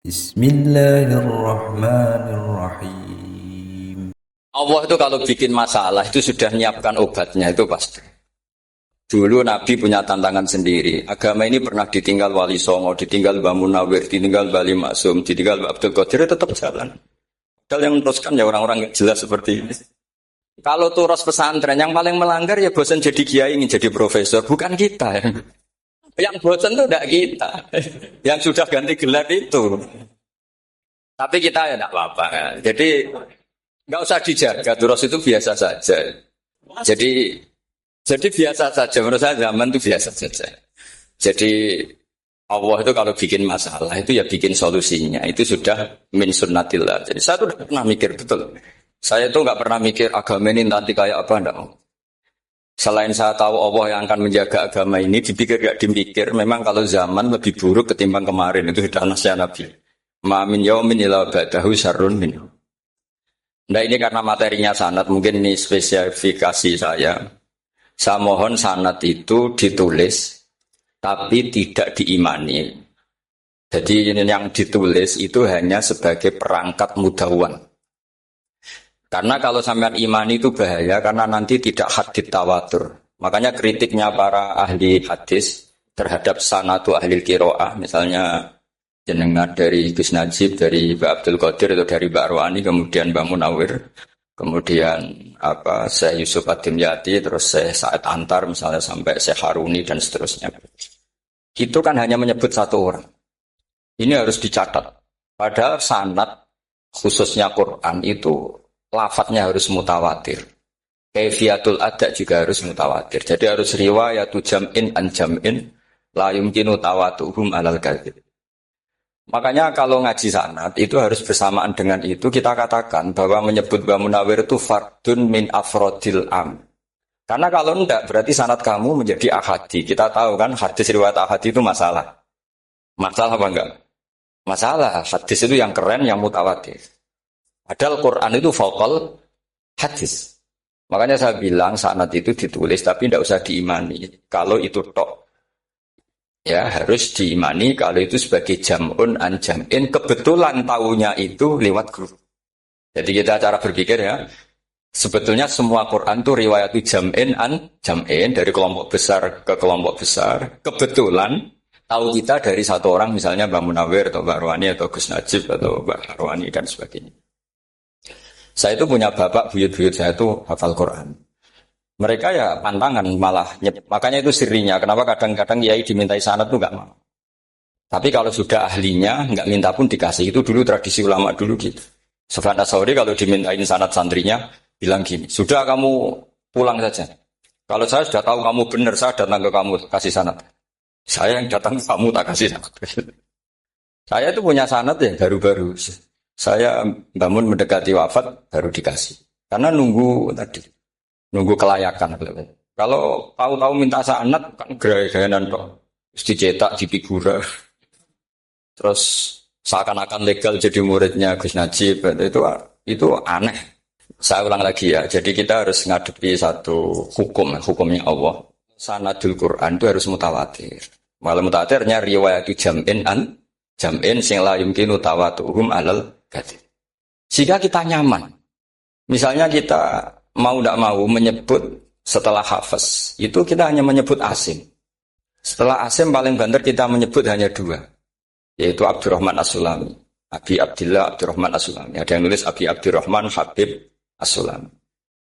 Bismillahirrahmanirrahim. Allah itu kalau bikin masalah itu sudah menyiapkan obatnya itu pasti. Dulu Nabi punya tantangan sendiri. Agama ini pernah ditinggal Wali Songo, ditinggal Mbah Munawir, ditinggal Bali Maksum, ditinggal Mbah Abdul Qadir, tetap jalan. Padahal yang meneruskan ya orang-orang nggak jelas seperti ini. Kalau turos pesantren yang paling melanggar ya bosan jadi kiai ingin jadi profesor, bukan kita. Yang bosan itu tidak kita. Yang sudah ganti gelar itu. Tapi kita ya tidak apa-apa. Jadi nggak usah dijaga, turos itu biasa saja. Jadi biasa saja, menurut saya zaman itu biasa saja. Jadi Allah itu kalau bikin masalah itu ya bikin solusinya. Itu sudah min sunnatillah. Jadi saya tuh udah pernah mikir betul. Saya tuh nggak pernah mikir agama ini nanti kayak apa, enggak. Selain saya tahu Allah yang akan menjaga agama ini, dipikir gak dipikir, memang kalau zaman lebih buruk ketimbang kemarin, itu sudah nasihat Nabi. Ma min yaumin illa ba'dahu syarrun minhu. Nah ini karena materinya sanad, mungkin ini spesifikasi saya. Saya mohon sanad itu ditulis, tapi tidak diimani. Jadi yang ditulis itu hanya sebagai perangkat mudawwan. Karena kalau sampean imani itu bahaya, karena nanti tidak hadits tawatur. Makanya kritiknya para ahli hadis terhadap sanadu ahli qiraah, misalnya jenengan dari Gus Najib, dari Mbak Abdul Qadir atau dari Mbak Arwani, kemudian Mbak Munawir, kemudian Syekh Yusuf Ad-Dimyati, terus Syekh Sa'id Antar misalnya sampai Syekh Haruni dan seterusnya. Itu kan hanya menyebut satu orang. Ini harus dicatat. Padahal sanad khususnya Quran itu lafadznya harus mutawatir. Kaifiyatul ada juga harus mutawatir. Jadi harus riwayatu jam'in an jam'in la yumkinu tawatuhum alal kadzib. Makanya kalau ngaji sanad itu harus bersamaan dengan itu kita katakan bahwa menyebut Mbah Munawir itu fardun min afrodil am. Karena kalau enggak berarti sanad kamu menjadi ahadi. Kita tahu kan hadis riwayat ahadi itu masalah. Masalah apa enggak? Masalah. Hadis itu yang keren, yang mutawatir. Padahal Quran itu fauqal hadis. Makanya saya bilang sanad itu ditulis tapi tidak usah diimani. Kalau itu tok. Ya harus diimani kalau itu sebagai jam'un an jam'in. Kebetulan tahunya itu lewat grup. Jadi kita cara berpikir ya. Sebetulnya semua Quran itu riwayat jam'in an jam'in. Dari kelompok besar ke kelompok besar. Kebetulan tahu kita dari satu orang misalnya Mbak Munawir atau Mbak Arwani atau Gus Najib atau Mbak Arwani dan sebagainya. Saya itu punya bapak, buyut-buyut saya itu hafal Quran. Mereka ya pantangan malah. Makanya itu sirinya. Kenapa kadang-kadang kiai dimintai sanad itu enggak mau. Tapi kalau sudah ahlinya, enggak minta pun dikasih. Itu dulu tradisi ulama dulu gitu. Sufyan Ats-Tsauri kalau dimintain sanad santrinya, bilang gini, sudah kamu pulang saja. Kalau saya sudah tahu kamu benar, saya datang ke kamu kasih sanad. Saya yang datang ke kamu tak kasih sanad. Saya itu punya sanad ya baru-baru. Saya bangun mendekati wafat baru dikasih. Karena nunggu tadi, nunggu kelayakan. Kalau tahu-tahu minta sanad kan gaya-gayanan kok. Terus dicetak di figura. Terus seakan-akan legal jadi muridnya Gus Najib. Itu aneh. Saya ulang lagi ya. Jadi kita harus ngadepi satu hukumnya Allah. Sanadul Quran itu harus mutawatir. Malah mutawatirnya riwayat jam'in an jam'in sing la yumkinu tawatuhum alal kadzib. Sehingga kita nyaman. Misalnya kita mau tidak mau menyebut setelah hafaz, itu kita hanya menyebut asim. Setelah asim paling banter kita menyebut hanya dua, yaitu Abdurrahman As-Sulami, Abi Abdillah Abdurrahman As-Sulami. Ada yang nulis Abi Abdurrahman Habib As-Sulami.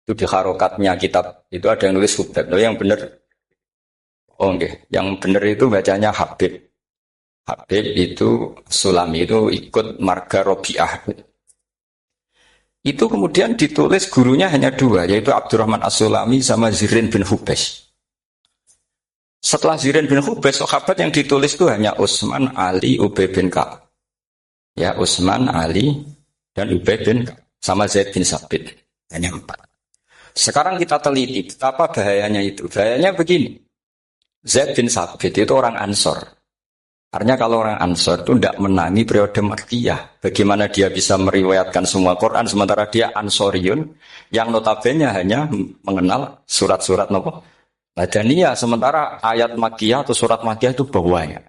Itu di harokatnya kitab, itu ada yang nulis Hubab. Yang benar, yang benar itu bacanya Habib. Habib itu Sulami itu ikut marga Robi'ah. Itu kemudian ditulis gurunya hanya dua, yaitu Abdurrahman As-Sulami sama Zirin bin Hubesh. Setelah Zirin bin Hubesh, sahabat yang ditulis itu hanya Utsman, Ali, Ubay bin Ka'ab. Ya, Utsman, Ali, dan Ubay bin Ka'ab. Sama Zaid bin Sabit. Hanya 4. Sekarang kita teliti, betapa bahayanya itu. Bahayanya begini. Zaid bin Sabit itu orang Ansor. Artinya kalau orang Ansor itu tidak menangi periode Makkiyah. Bagaimana dia bisa meriwayatkan semua Quran sementara dia Ansoriun yang notabene hanya mengenal surat-surat Madaniyah. Sementara ayat Makkiyah atau surat Makkiyah itu banyak.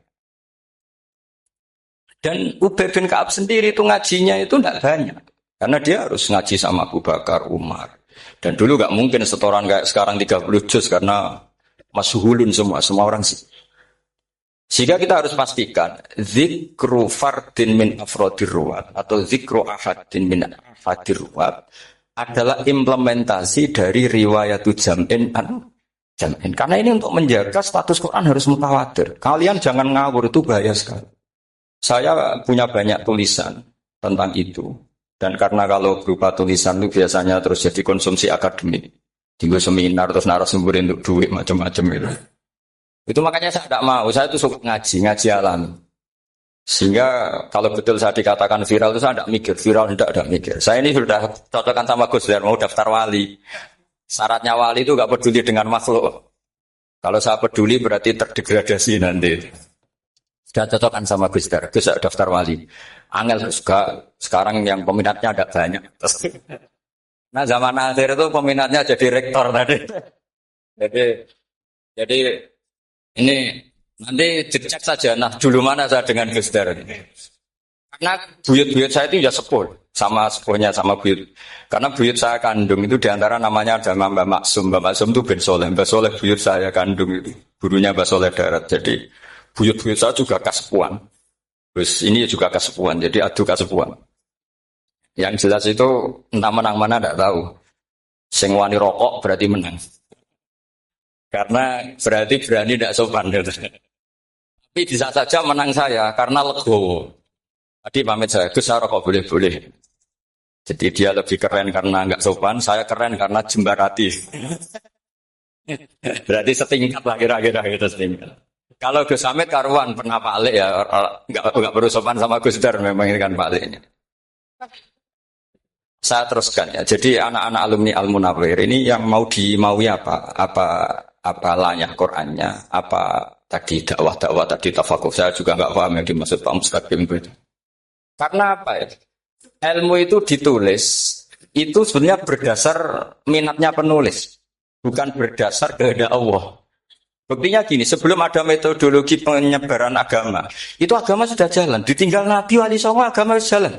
Dan Ubay bin Ka'ab sendiri itu ngajinya itu tidak banyak. Karena dia harus ngaji sama Abu Bakar, Umar. Dan dulu nggak mungkin setoran kayak sekarang 30 juz karena masyhulun semua orang sih. Sehingga kita harus pastikan zikru fardin min afrodir ruwat atau zikru ahadin min afadir ruwat adalah implementasi dari riwayat jam'in jam'in. Karena ini untuk menjaga status Quran harus mutawatir. Kalian jangan ngawur, itu bahaya sekali. Saya punya banyak tulisan tentang itu. Dan karena kalau berupa tulisan itu biasanya terus jadi konsumsi akademik. Tinggal seminar terus narasumber untuk duit macam-macam itu. Itu makanya saya tidak mau. Saya itu suka ngaji alam. Sehingga kalau betul saya dikatakan viral itu saya tidak mikir. Viral tidak mikir. Saya ini sudah cocokkan sama Gus Dur mau daftar wali. Syaratnya wali itu nggak peduli dengan makhluk. Kalau saya peduli berarti terdegradasi nanti. Sudah cocokkan sama Gus Dur. Gus daftar wali. Angel juga sekarang yang peminatnya ada banyak. Nah zaman akhir itu peminatnya jadi rektor tadi. Jadi ini nanti dicek saja. Nah dulu mana saya dengan Gus Dur. Karena buyut-buyut saya itu ya sepuh. Sama sepuhnya sama buyut. Karena buyut saya kandung itu diantara namanya ada Mbak Maksum. Mbak Maksum itu bin Soleh. Mbak Soleh buyut saya kandung itu. Gurunya Mbak Soleh Darat. Jadi buyut-buyut saya juga kasepuan. Terus ini juga kasepuan, jadi adu kasepuan. Yang jelas itu entah menang mana tidak tahu. Sing wani rokok berarti menang. Karena berarti berani tidak sopan. Tapi bisa saja menang saya karena legowo. Tadi pamit saya, Gus saya rokok boleh-boleh. Jadi dia lebih keren karena nggak sopan, saya keren karena jembarati. Berarti setingkat lah kira-kira gitu setingkat. Kalau Gus Hamid karuan pernah Pak Alik ya, nggak perlu sopan sama Gus Dur memang ini kan Pak Aliknya. Saya teruskan ya. Jadi anak-anak alumni Al-Munawwir ini yang mau dimaui apa layah Qur'annya, apa tadi dakwah tadi tafakuh. Saya juga nggak paham yang dimaksud Pak Mustaqim itu. Karena apa ya? Ilmu itu ditulis itu sebenarnya berdasar minatnya penulis, bukan berdasar kehendak Allah. Buktinya gini, sebelum ada metodologi penyebaran agama, itu agama sudah jalan. Ditinggal Nabi wali songo agama sudah jalan.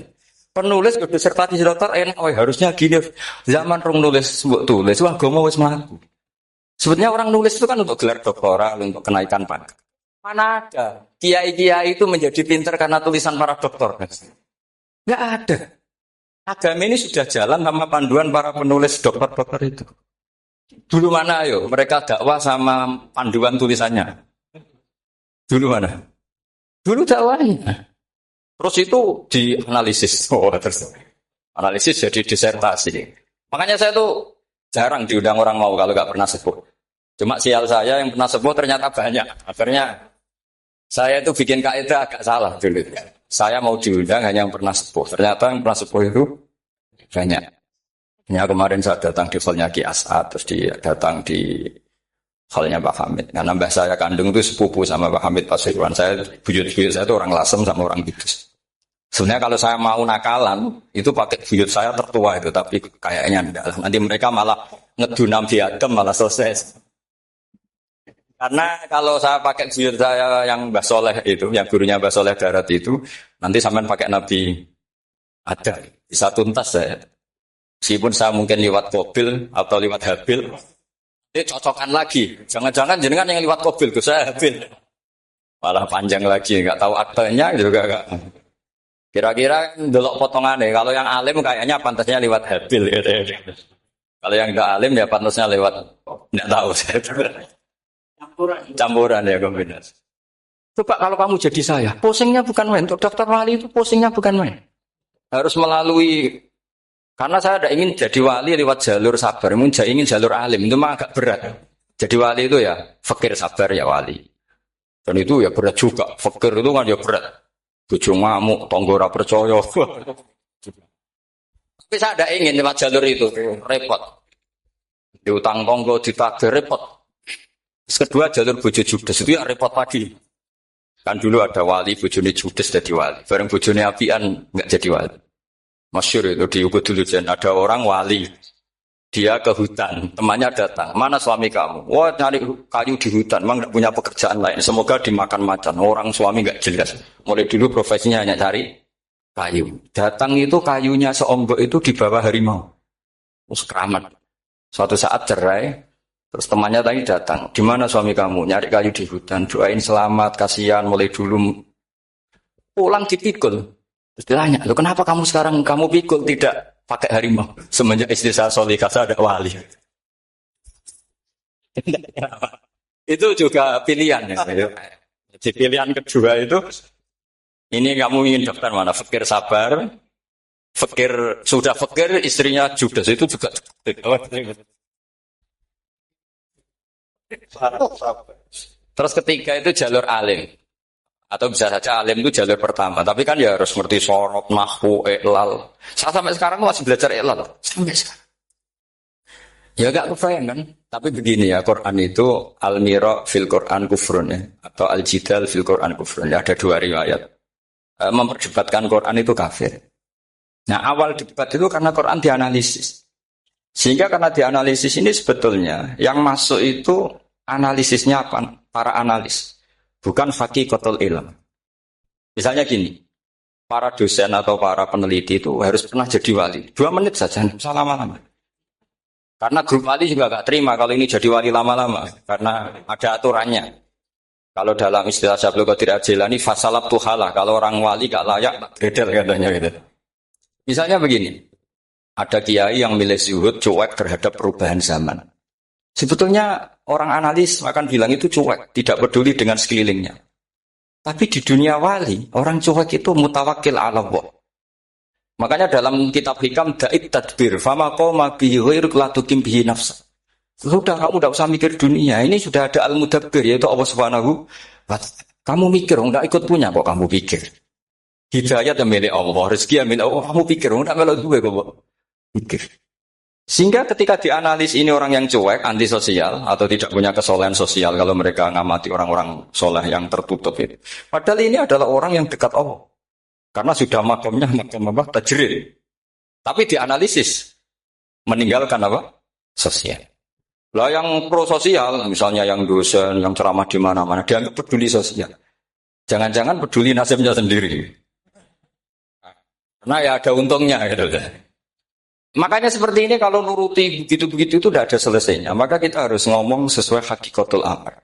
Penulis disertasi dokter enak, harusnya gini. Zaman orang nulis tulis, wah agama wis mlaku. Sebetulnya orang nulis itu kan untuk gelar doktoral, untuk kenaikan pangkat. Mana ada kiai-kiai itu menjadi pintar karena tulisan para doktor? Nggak ada. Agama ini sudah jalan sama panduan para penulis dokter-dokter itu. Dulu mana ayo mereka dakwah sama panduan tulisannya? Dulu mana? Dulu dakwahnya. Terus itu dianalisis. Analisis jadi disertasi. Makanya saya tuh jarang diundang orang mau kalau nggak pernah sepuh. Cuma sial saya yang pernah sepuh ternyata banyak. Akhirnya saya itu bikin kaidah agak salah dulu. Saya mau diundang hanya yang pernah sepuh. Ternyata yang pernah sepuh itu banyak. Ya kemarin saya datang di hallnya Ki As'ad, terus datang di hallnya Pak Hamid. Karena mbah saya kandung itu sepupu sama Pak Hamid Pasuruan. Saya buyut-buyut saya itu orang Lasem sama orang Kudus. Sebenarnya kalau saya mau nakalan, itu pakai buyut saya tertua itu, tapi kayaknya enggak. Nanti mereka malah ngedunam di Adam, malah selesai. Karena kalau saya pakai buyut saya yang Mbah Soleh itu, yang gurunya Mbah Soleh Darat itu, nanti sampean pakai Nabi Adam. Bisa tuntas saya. Meskipun saya mungkin lewat Qabil atau lewat Habil, ini cocokkan lagi. Jangan-jangan jenengan yang lewat Qabil, saya Habil. Malah panjang lagi, nggak tahu aktenya juga nggak. Kira-kira delok potongannya. Kalau yang alim kayaknya pantasnya lewat Habil. Gitu. Kalau yang nggak alim ya pantasnya lewat nggak tahu. Campuran ya kombinasi. Coba kalau kamu jadi saya, posingnya bukan main. Untuk daftar wali itu posingnya bukan main. Harus melalui. Karena saya tidak ingin jadi wali lewat jalur sabar, ingin jalur alim, itu mah agak berat. Jadi wali itu ya fakir sabar ya wali. Dan itu ya berat juga, fakir itu kan ya berat. Bojo ngamuk, tangga ora percaya. Tapi saya tidak ingin lewat jalur itu, repot. Diutang tangga, ditagih repot. Terus kedua jalur bojo judes itu ya repot lagi. Kan dulu ada wali bojone judes jadi wali, bareng bojone apian enggak jadi wali. Masyhur itu di Ubud dulu Jen, ada orang wali. Dia ke hutan, temannya datang. Mana suami kamu? Wah, nyari kayu di hutan. Memang nggak punya pekerjaan lain. Semoga dimakan macan. Orang suami nggak jelas. Mulai dulu profesinya hanya cari kayu. Datang itu kayunya seonggok itu di bawah harimau. Terus keramat. Suatu saat cerai. Terus temannya tadi datang. Di mana suami kamu? Nyari kayu di hutan. Doain selamat, kasihan. Mulai dulu pulang dipikul. Terus ditanya, loh kenapa kamu sekarang kamu pikul tidak pakai harimau? Semenjak istri saya Solihah saya ada wali. Itu juga pilihan ya. Jadi pilihan kedua itu, ini kamu ingin daftar mana? Fakir sabar, fakir sudah fakir, istrinya judes itu juga. Terus ketiga itu jalur alim. Atau bisa saja alim itu jalur pertama. Tapi kan ya harus ngerti sorot, nahwu, iklal. Saya sampai sekarang masih belajar iklal. Sampai sekarang. Ya gak kebayang kan. Tapi begini ya, Quran itu al-mira fil Quran kufrun ya. Atau al-jidal fil Quran kufrun ya. Ada dua riwayat. Memperdebatkan Quran itu kafir. Nah awal debat itu karena Quran dianalisis. Sehingga karena dianalisis ini sebetulnya yang masuk itu analisisnya apa? Para analis. Bukan hakikatul ilm. Misalnya gini, para dosen atau para peneliti itu harus pernah jadi wali. 2 menit saja, bisa lama-lama. Karena grup wali juga gak terima kalau ini jadi wali lama-lama. Karena ada aturannya. Kalau dalam istilah Syaikhul Qadir Al-Jilani, fasalab tuhalah. Kalau orang wali gak layak, bredel katanya gitu. Misalnya begini, ada kiai yang milih zuhud, cuek terhadap perubahan zaman. Sebetulnya orang analis akan bilang itu cuek, tidak peduli dengan sekelilingnya. Tapi di dunia wali, orang cuek itu mutawakkil ala Allah. Makanya dalam kitab hikam da'it tadbir, fama qoma bihi ghairuk la tuqim bihi nafsa. Sudah kamu tidak usah mikir dunia, ini sudah ada al-mudabbir yaitu Allah Subhanahu wa ta'ala. Kamu mikir, enggak ikut punya kok kamu pikir. Hidayat yang milik Allah, rezeki yang milik Allah, kamu pikir, enggak melok duwe kok pikir. Sehingga ketika dianalisis ini orang yang cuek, antisosial, atau tidak punya kesolehan sosial, kalau mereka ngamati orang-orang soleh yang tertutup itu. Padahal ini adalah orang yang dekat Allah. Karena sudah makamnya makam apa? Tajrid. Tapi dianalisis, meninggalkan apa? Sosial. Lah yang pro sosial, misalnya yang dosen, yang ceramah di mana-mana, dianggap peduli sosial. Jangan-jangan peduli nasibnya sendiri. Karena ya ada untungnya gitu. Makanya seperti ini kalau nuruti begitu-begitu itu tidak ada selesainya. Maka kita harus ngomong sesuai hakikatul amr.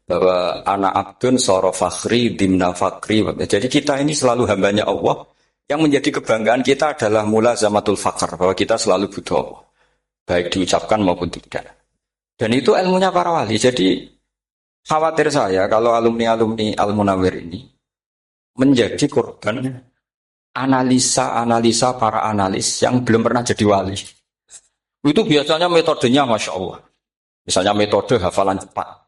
Bahwa anak abdun soro fakhri dimna fakri. Jadi kita ini selalu hambanya Allah. Yang menjadi kebanggaan kita adalah mulazamatul fakr. Bahwa kita selalu butuh Allah. Baik diucapkan maupun tidak. Dan itu ilmunya para wali. Jadi khawatir saya kalau alumni-alumni Al-Munawwir ini menjadi korban analisa para analis yang belum pernah jadi wali. Itu biasanya metodenya Masya Allah. Misalnya metode hafalan cepat.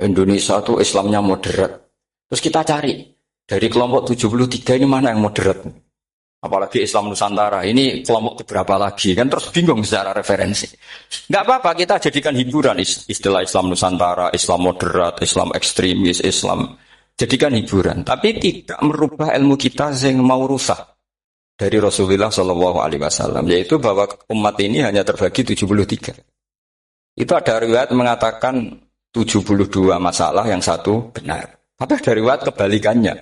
Indonesia itu Islamnya moderat. Terus kita cari, dari kelompok 73 ini mana yang moderat? Apalagi Islam Nusantara, ini kelompok keberapa lagi? Kan terus bingung secara referensi. Nggak apa-apa, kita jadikan hiburan. Istilah Islam Nusantara, Islam moderat, Islam ekstremis, Islam... Jadikan hiburan, tapi tidak merubah ilmu kita yang mau rusak dari Rasulullah Shallallahu Alaihi Wasallam, yaitu bahwa umat ini hanya terbagi 73. Itu ada riwayat mengatakan 72 masalah, yang satu benar. Tapi ada riwayat kebalikannya,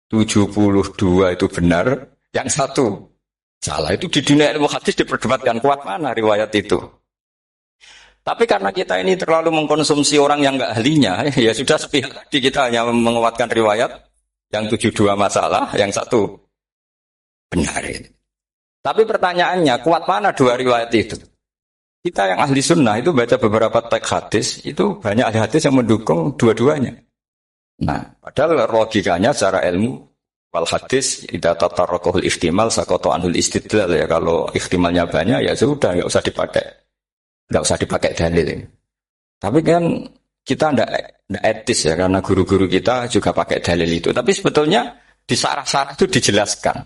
72 itu benar, yang satu salah. Itu di dunia ilmu hadis diperdebatkan kuat mana riwayat itu. Tapi karena kita ini terlalu mengkonsumsi orang yang enggak ahlinya, ya sudah sepihak tadi kita hanya menguatkan riwayat yang 72 masalah, yang satu benar. Tapi pertanyaannya, kuat mana dua riwayat itu? Kita yang ahli sunnah itu baca beberapa teks hadis, itu banyak ahli hadis yang mendukung dua-duanya. Nah, padahal logikanya secara ilmu, wal hadis, idza tatarraqahul ihtimal saqata anhul istidlal ya, kalau ihtimalnya banyak ya sudah enggak usah dipakai. Nggak usah dipakai dalil. Tapi kan kita nggak etis ya, karena guru-guru kita juga pakai dalil itu. Tapi sebetulnya di sarah-sarah itu dijelaskan.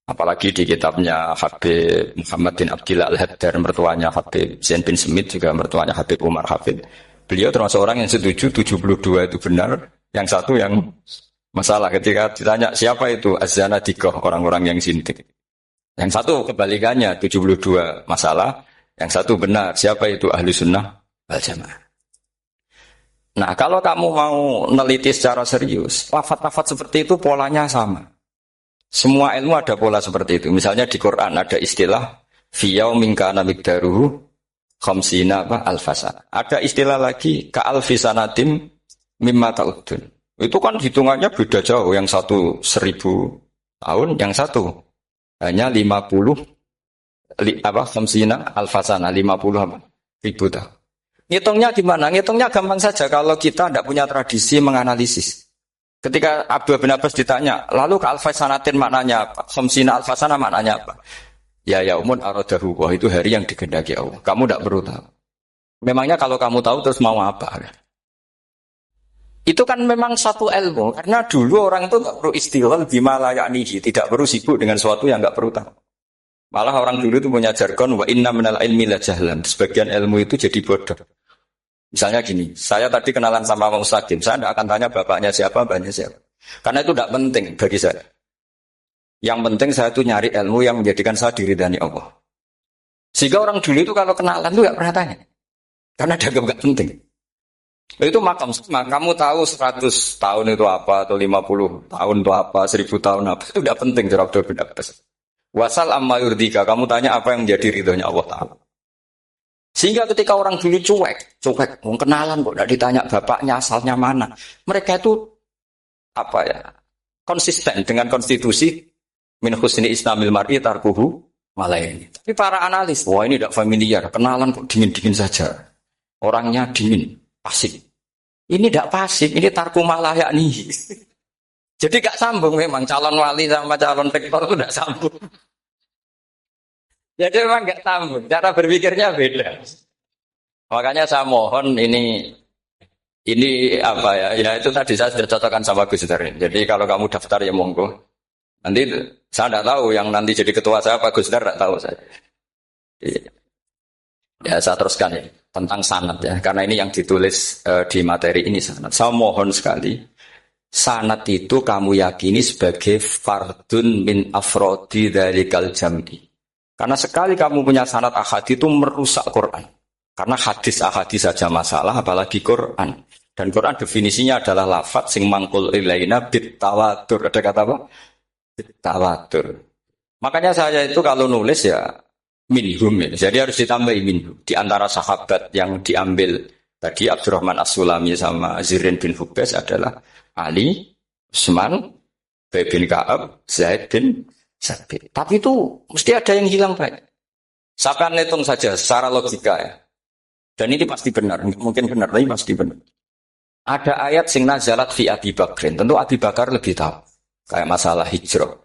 Apalagi di kitabnya Habib Muhammad bin Abdillah Al-Haddar, mertuanya Habib Zain bin Smith, juga mertuanya Habib Umar Hafid. Beliau termasuk orang yang setuju 72 itu benar, yang satu yang masalah. Ketika ditanya siapa itu Az-Zanadiqah, orang-orang yang sindik. Yang satu kebalikannya 72 masalah, yang satu benar. Siapa itu ahli sunnah wal jamaah? Nah, kalau kamu mau neliti secara serius, lafaz-lafaz seperti itu polanya sama. Semua ilmu ada pola seperti itu. Misalnya di Quran ada istilah fiyau minkana migdaruhu khamsina alfasana. Ada istilah lagi ka alfisanatim mimma ta'udun. Itu kan hitungannya beda jauh. Yang satu 1000 tahun, yang satu hanya 50 khamsina alfasana, 50 ribu tahun. Ngitungnya gimana? Ngitungnya gampang saja kalau kita tidak punya tradisi menganalisis. Ketika Abdul bin Abbas ditanya, lalu ke alfasanatin maknanya apa? Khamsina alfasana maknanya apa? Ya yaumun aradahu, wah itu hari yang dikehendaki Allah. Kamu tidak perlu tahu. Memangnya kalau kamu tahu terus mau apa? Itu kan memang satu ilmu. Karena dulu orang itu tidak perlu istighfar bima la ya'nihi, tidak perlu sibuk dengan sesuatu yang tidak perlu tahu. Malah orang dulu itu punya jargon wa inna minal ilmi la jahlan. Sebagian ilmu itu jadi bodoh. Misalnya gini, saya tadi kenalan sama Pak Mustaqim, saya tidak akan tanya bapaknya siapa, mbaknya siapa. Karena itu tidak penting bagi saya. Yang penting saya itu nyari ilmu yang menjadikan saya diridani Allah. Sehingga orang dulu itu kalau kenalan itu tidak pernah tanya. Karena dianggap tidak penting. Itu makam sama, kamu tahu 100 tahun itu apa, atau 50 tahun itu apa, 1000 tahun apa. Itu tidak penting, Surah Abdul bin Abbas. Wasal amma yurdika, kamu tanya apa yang menjadi ridhonya Allah Ta'ala. Sehingga ketika orang dulu cuek, mau kenalan kok, tidak ditanya bapaknya asalnya mana. Mereka itu apa ya, konsisten dengan konstitusi min husni islamil mar'i tarkuhu malaini. Tapi para analis, wah ini tidak familiar, kenalan kok dingin-dingin saja. Orangnya dingin, pasif. Ini tidak pasif, ini tarku malayani. Jadi gak sambung memang calon wali sama calon rektor itu tidak sambung. Jadi memang gak sambung, cara berpikirnya beda. Makanya saya mohon ini apa ya? Ya itu tadi saya sudah cocokkan sama Gus Dur. Jadi kalau kamu daftar ya monggo. Nanti saya tidak tahu yang nanti jadi ketua saya Pak Gus Dur tidak tahu saya. Ya saya teruskan ya tentang sanad ya, karena ini yang ditulis di materi ini sanad. Saya mohon sekali. Sanad itu kamu yakini sebagai fardun min afrodi dzalikal jam'i. Karena sekali kamu punya sanad ahad itu merusak Quran. Karena hadis saja masalah, apalagi Quran. Dan Quran definisinya adalah lafadz sing mangkul ilaina bit tawatur. Ada kata apa? Bit tawatur. Makanya saya itu kalau nulis ya minhum ya. Jadi harus ditambah minhum. Di antara sahabat yang diambil tadi Abdurrahman As-Sulami sama Zirin bin Hubes adalah Ali, Utsman, Ubay bin Ka'ab, Zaid bin Sabit. Tapi itu mesti ada yang hilang banyak. Saya akan hitung saja secara logika ya. Dan ini pasti benar, mungkin benar, tapi pasti benar. Ada ayat sing nazalat fi Abi Bakrin. Tentu Abi Bakar lebih tahu. Kayak masalah hijrah.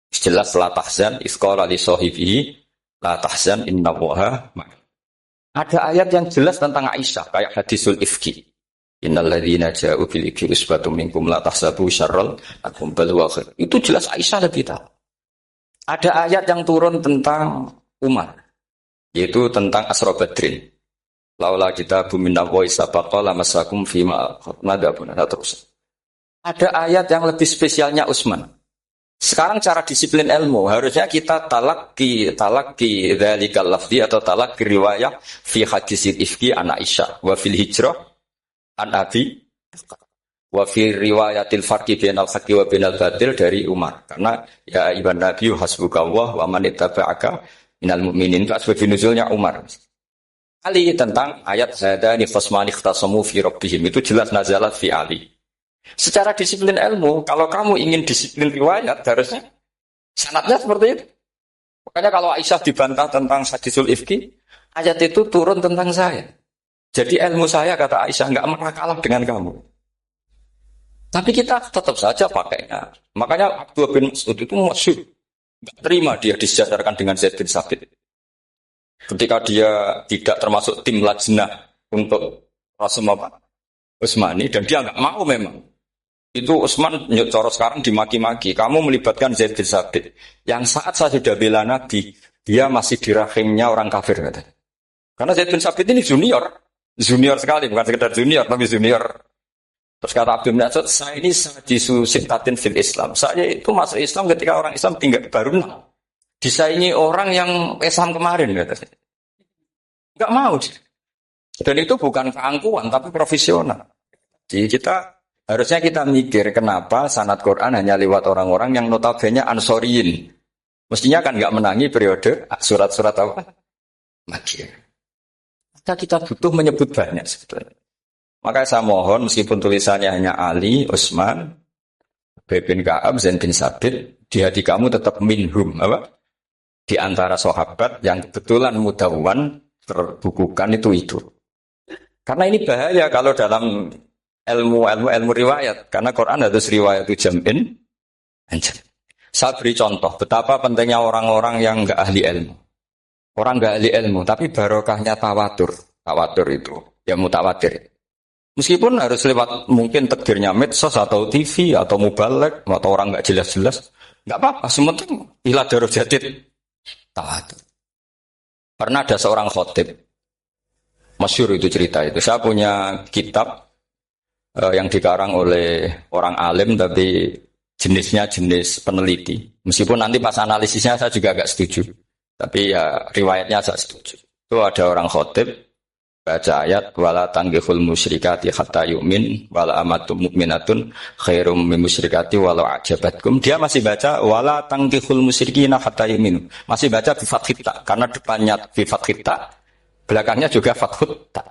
Jelas la tahzan isqala li sahibihi la tahzan innallaha ma'ana. Ada ayat yang jelas tentang Aisyah kayak hadisul ifki. Innalladzina ja'u bil ifki usbatum minkum la tahsabu syarral lakum bal huwa khair. Itu jelas Aisyah lebih tahu. Ada ayat yang turun tentang Umar, yaitu tentang Asra Badrin. Laula kita minna wa sabaqa lamasakum fima madabun terus. Ada ayat yang lebih spesialnya Utsman. Sekarang cara disiplin ilmu harusnya kita talaqi dzalikal lafzi atau talaqi riwayah fi hadisil ifki an Aisyah wa fil hijrah an Abi wa fi riwayatil farqi bainal haqqi wa bainal batil dari Umar. Karena ya ibn Nabi hasbukallah wa man ittaba'aka minal mu'minin itu asbab nuzulnya Umar. Ali tentang ayat hadani khosmani ikhtasamu fi rabbihim itu jelas nazalat fi Ali. Secara disiplin ilmu, kalau kamu ingin disiplin riwayat, harusnya sanadnya seperti itu. Makanya kalau Aisyah dibantah tentang hadisul ifki, ayat itu turun tentang saya. Jadi ilmu saya, kata Aisyah, nggak pernah kalah dengan kamu. Tapi kita tetap saja pakainya. Makanya Abdullah bin Mas'ud itu masyhur. Nggak terima dia disejajarkan dengan Zaid bin Sabit. Ketika dia tidak termasuk tim lajnah untuk Rasulullah Utsmani, dan dia nggak mau memang. Itu Utsman cara sekarang dimaki-maki. Kamu melibatkan Zaid bin Sabit. Yang saat saya sudah bela Nabi, dia masih di rahimnya orang kafir. Katanya. Karena Zaid bin Sabit ini junior. Junior sekali, bukan sekedar junior, tapi junior. Terus kata Abdul bin Mas'ud, saya ini sadisu sittatin fil Islam. Saya itu masuk Islam ketika orang Islam tinggal baru 6. Disaingi orang yang Islam kemarin katanya. Enggak mau. Dan itu bukan keangkuhan tapi profesional. Jadi harusnya kita mikir kenapa sanad Quran hanya lewat orang-orang yang notabene ansoriyin. Mestinya kan nggak menangi periode surat-surat apa? Makkiyah. Kita butuh menyebut banyak sebetulnya. Makanya saya mohon meskipun tulisannya hanya Ali, Utsman, Ubay bin Ka'ab, Zain bin Sabit, di hati kamu tetap minhum apa? Di antara sahabat yang kebetulan mudawwan terbukukan itu. Karena ini bahaya kalau dalam ilmu riwayat, karena Quran harus riwayat itu jam'in. Saya beri contoh betapa pentingnya orang-orang yang enggak ahli ilmu. Orang enggak ahli ilmu, tapi barokahnya tawatur. Tawatur itu ya mutawatir. Meskipun harus lewat mungkin takdirnya medsos atau TV atau mubalek atau orang enggak jelas-jelas, enggak apa-apa. Sementing ila darajatid tawatur. Pernah ada seorang khotib, masyhur itu cerita itu. Saya punya kitab yang dikarang oleh orang alim tapi jenisnya jenis peneliti. Meskipun nanti pas analisisnya saya juga agak setuju. Tapi ya riwayatnya saya setuju. Itu ada orang khotib baca ayat wala tanggihul musyrikati hatta yu'min wala amatum mu'minatun khairum min musyrikati walau ajabatkum. Dia masih baca wala tanggihul musyrikina hatta yu'minu. Masih baca bi fathita karena depannya bi fathita, belakangnya juga fathut ta.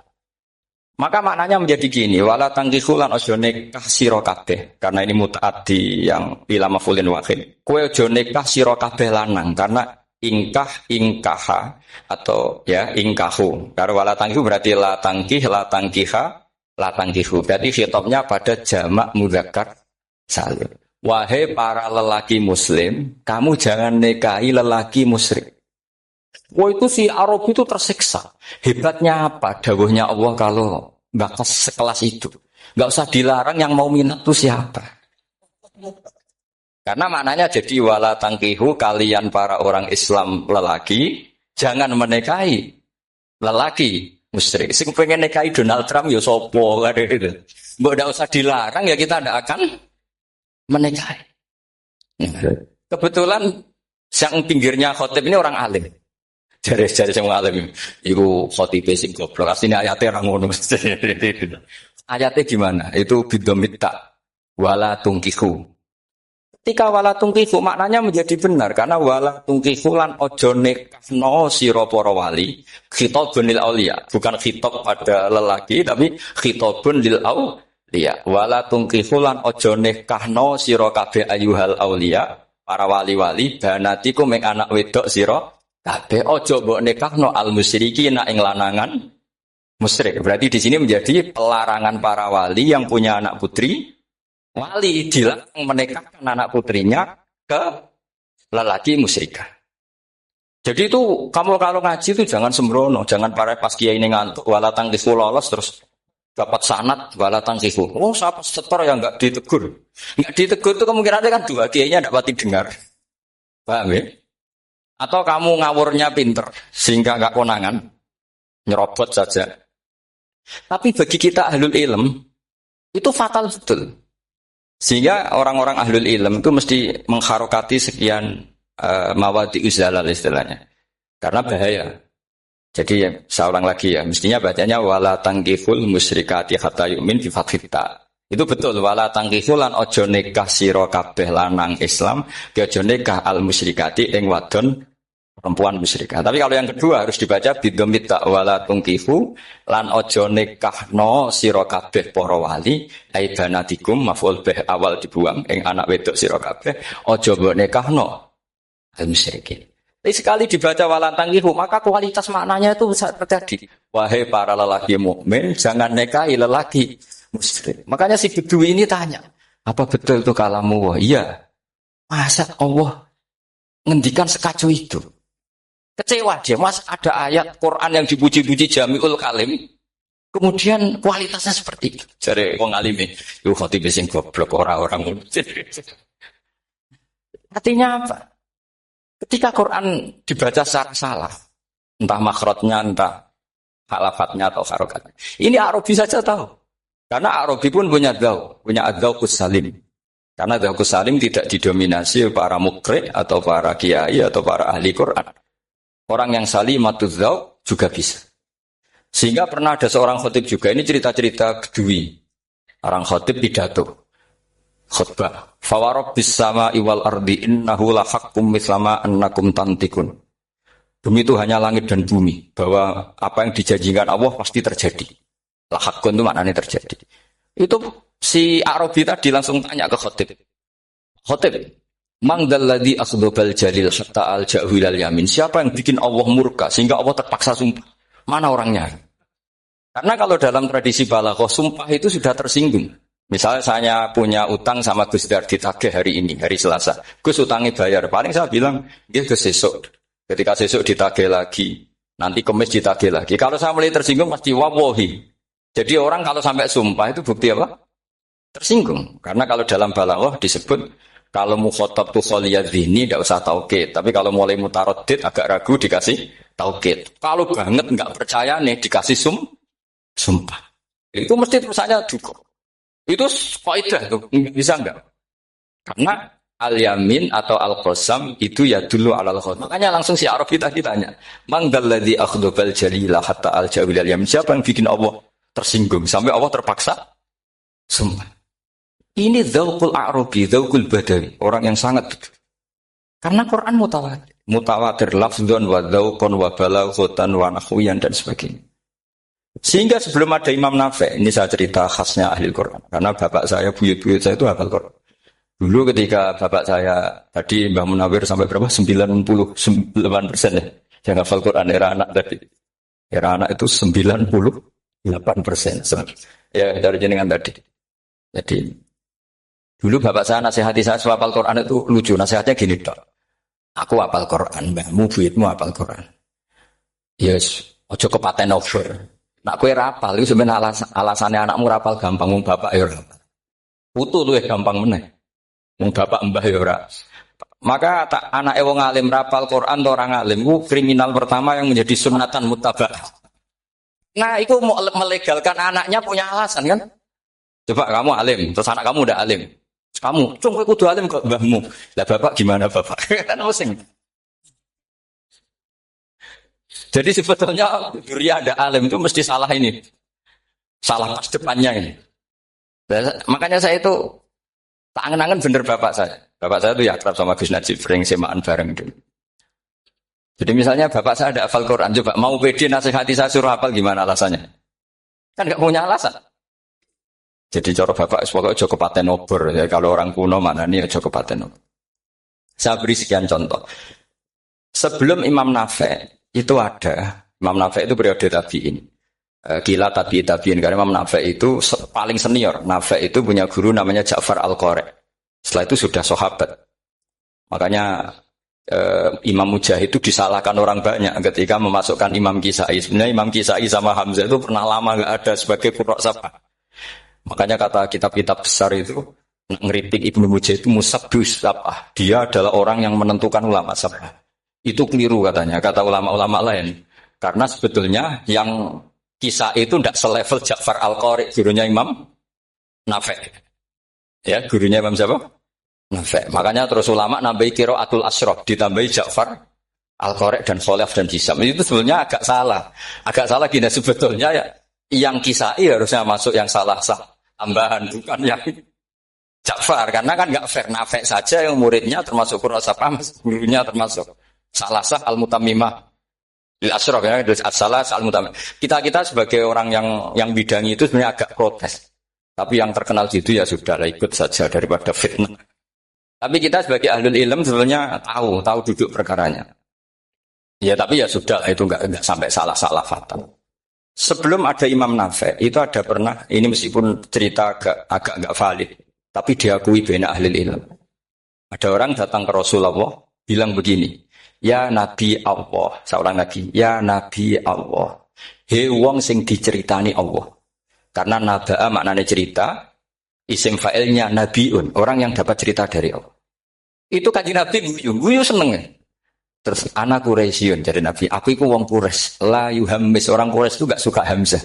Maka maknanya menjadi gini, wala tangkihu lan ojo nikah sira kabeh. Karena ini mutaaddi yang ila maf'ulin wahid. Kowe ojo nikah sira kabeh lanang karena ingkaha atau ya ingkahu. Karena wala tangkihu berarti la tangkih, la tangkiha, la tangkihu. Berarti khitabnya pada jamak mudzakkar salim. Wahai para lelaki muslim, kamu jangan nikahi lelaki musyrik. Wah itu si Arab itu tersiksa. Hebatnya apa? Dawuhnya Allah kalau bakas sekelas itu. Gak usah dilarang, yang mau minat itu siapa? Karena maknanya jadi wala tangkihu, kalian para orang Islam lelaki jangan menikahi lelaki musyrik. Sing pengen nikahi Donald Trump ya sopo kan itu. Mbok ndak usah dilarang ya kita ndak akan menikahi. Kebetulan yang pinggirnya khotib ini orang alim. Jare sing alim iku khotibe sing goblok. Asline ayate ora ngono. Ayate gimana? Itu bidomita wala tungkihu. Ketika wala tungkihu maknanya menjadi benar karena wala tungkihu lan ojo nikahno sira para wali. Khitabun lil auliya, bukan khitab pada lelaki tapi khitabun lil auliya. Wala tungkihu lan ojo nikahno sira kabeh ayyuhal auliya, para wali-wali banatiku mek anak wedok sira kabeh ojo mbok nikahno al musyrikin ing lanangan musyrik. Berarti di sini menjadi pelarangan para wali yang punya anak putri wali dilarang menikahkan anak putrinya ke lelaki musyrikah. Jadi itu kamu kalau ngaji itu jangan sembrono, jangan para pas kiai ini ngantuk wala tangkihu lolos terus dapat sanad wala tangkihu. Oh, siapa setor yang enggak ditegur. Enggak ditegur itu kemungkinannya kan dua kiainya enggak pati dengar. Paham ya? Atau kamu ngawurnya pinter sehingga enggak konangan, nyerobot saja. Tapi bagi kita ahlul ilm itu fatal betul. Sehingga orang-orang ahlul ilm itu mesti mengharokati sekian mawadi uzalal istilahnya. Karena bahaya. Jadi saya ulang lagi ya, mestinya bacanya wala tangkihul musyrikati hatta yu'min bi fathita. Itu betul wala tangkihul lan ojo nikah sira kabeh lanang Islam, ojo nikah al musyrikati ing wadon perempuan musyrikah. Tapi kalau yang kedua harus dibaca bidomita wala tungkihu lan ojo nikahno sira kabeh para wali aibanatikum maf'ul bih awal dibuang ing anak wedok sira kabeh ojo mbok nikahno al musyrikin. Tapi sekali dibaca wala tungkihu maka kualitas maknanya itu bisa terjadi. Wahai para lelaki mukmin jangan nikahi lelaki musyrik. Makanya si Bedui ini tanya, apa betul itu kalamu? Iya. Masa Allah ngendikan sekacau itu? Kecewa dia, mas ada ayat Quran yang dipuji-puji Jami'ul Kalim, kemudian kualitasnya seperti itu. Jadi wong alime, yo khotib sing goblok orang-orang. Artinya apa? Ketika Quran dibaca secara salah, entah makhrajnya, entah halafatnya atau harokatnya. Ini Arabi saja tahu. Karena Arabi pun punya adzauqus salim. Karena Dzauqus Salim tidak didominasi para mukri atau para kiai atau para ahli Quran. Orang yang salimatuz dzauq juga bisa. Sehingga pernah ada seorang khotib juga, ini cerita-cerita kedui. Orang khotib pidato. Khutbah. Fawarabbis sama'i wal ardi innahu lahaqqum mislama annakum tantikun. Demi Tuhannya langit dan bumi, bahwa apa yang dijanjikan Allah pasti terjadi. Lahaqqun itu maknanya terjadi. Itu si Arabi tadi langsung tanya ke khotib. Khotib, man dzalladzi akhdhabal jalil hatta al-ja'hu ilal yamin. Siapa yang bikin Allah murka sehingga Allah terpaksa sumpah? Mana orangnya? Karena kalau dalam tradisi balaghah sumpah itu sudah tersinggung. Misalnya saya punya utang sama Gus Dar ditagih hari ini, hari Selasa. Gus utangnya bayar. Paling saya bilang, dia Gus sesuk. Ketika sesuk ditagih lagi. Nanti Kamis ditagih lagi. Kalau saya mulai tersinggung pasti wawahi. Jadi orang kalau sampai sumpah itu bukti apa? Tersinggung. Karena kalau dalam balaghah disebut kalau mukhatab tu kholiyadzini tidak usah taukid. Tapi kalau mulai mutaroddid agak ragu dikasih taukid. Kalau banget nggak percaya nih dikasih sumpah. Itu mesti terusannya cukup. Itu kaidah itu bisa enggak? Karena al-yamin atau al-qasam itu ya dulu alal khot. Makanya langsung si Arabi tadi tanya, "Man dzalladzi akhdhabal jalila hatta al-jawil al-yamin?" Siapa yang bikin Allah tersinggung sampai Allah terpaksa sumpah? Ini dzauqul Arabi, dzauqul Badawi, orang yang sangat betul. Karena Quran mutawatir, mutawatir lafdzun wa dzauqun wa balaghatan wa nahwiyan dan sebagainya. Sehingga sebelum ada Imam Nafi', ini saya cerita khasnya ahli Quran. Karena bapak saya, buyut-buyut saya itu hafal Quran. Dulu ketika bapak saya, tadi Mbah Munawir sampai berapa? 99% ya. Yang hafal Quran, era anak tadi. Era anak itu 98%. Ya, dari jenengan tadi. Jadi, dulu bapak saya nasihati saya soal hafal Quran itu lucu. Nasihatnya gini, Dok. Aku hafal Quran, mbahmu, buyutmu hafal Quran. Yes, ojo kepaten over. Nak kowe rapal itu sebenarnya alasannya anakmu rapal gampang, mung bapak ya rapal. Putu luwih gampang meneh. Mung bapak mbah ya ora. Maka tak anake wong alim rapal Quran atau orang alim ku kriminal pertama yang menjadi sunatan mutabak. Nah, itu mau melegalkan anaknya punya alasan kan? Coba kamu alim, terus anak kamu udah alim. Kamu, cung kowe kudu alim kok mbahmu. Lah bapak gimana bapak? Kan pusing. Jadi sebetulnya durian ada alim itu mesti salah ini. Salah pas depannya ini. Makanya saya itu tak angen-angen bener bapak saya. Bapak saya itu ya akrab sama Gus Najib, sering semaan bareng dulu. Jadi misalnya bapak saya ada hafal Quran, coba mau pede nasihati saya suruh hafal gimana alasannya? Kan nggak punya alasan. Jadi cara bapak pokoknya ojo kepaten obor. Ya, kalau orang kuno mana nih ojo kepaten obor. Saya beri sekian contoh. Sebelum Imam Nafi' itu ada, Imam Nafi' itu periode tabi'in. Gila tabi'in, karena Imam Nafi' itu paling senior. Nafi' itu punya guru namanya Ja'far Al-Qari. Setelah itu sudah sahabat. Makanya Imam Mujahid itu disalahkan orang banyak ketika memasukkan Imam Kisai. Sebenarnya Imam Kisai sama Hamzah itu pernah lama nggak ada sebagai qurra sab'ah. Makanya kata kitab-kitab besar itu ngeritik Ibnu Mujahid itu musabbus sab'ah. Dia adalah orang yang menentukan ulama sab'ah. Itu keliru katanya, kata ulama-ulama lain. Karena sebetulnya yang kisah itu tidak selevel Ja'far Al-Qari, gurunya Imam Nafi'. Ya, gurunya Imam siapa? Nafi'. Makanya terus ulama nambahi qiraatul asyraf, ditambahi Ja'far Al-Qari dan Khalaf dan Jisam. Itu sebetulnya agak salah. Agak salah gini sebetulnya ya. Yang kisah harusnya masuk yang salah tambahan, bukan yang Ja'far. Karena kan nggak fair, Nafi' saja yang muridnya termasuk qurra sab'ah, gurunya termasuk salah sah al-mutammimah lil asyraf ya, as-salah al-mutammimah. Kita sebagai orang yang bidangi itu sebenarnya agak protes. Tapi yang terkenal situ ya sudah ikut saja daripada fitnah. Tapi kita sebagai ahlul ilm sebenarnya tahu duduk perkaranya. Ya tapi ya sudah itu enggak sampai salah fatal. Sebelum ada Imam Nafi' itu ada pernah, ini meskipun cerita agak enggak valid, tapi diakui bena ahlul ilm. Ada orang datang ke Rasulullah bilang begini, "Ya Nabi Allah," seorang Nabi, "Ya Nabi Allah, he wong sing diceritani Allah." Karena naba'a maknanya cerita, isim fa'ilnya nabiun, orang yang dapat cerita dari Allah. Itu kanjeng Nabi guyu seneng ya. Terus anak Quraisyun, jadi Nabi, aku itu wong Quraisy, la yuhammis, orang Quraisy itu gak suka hamzah.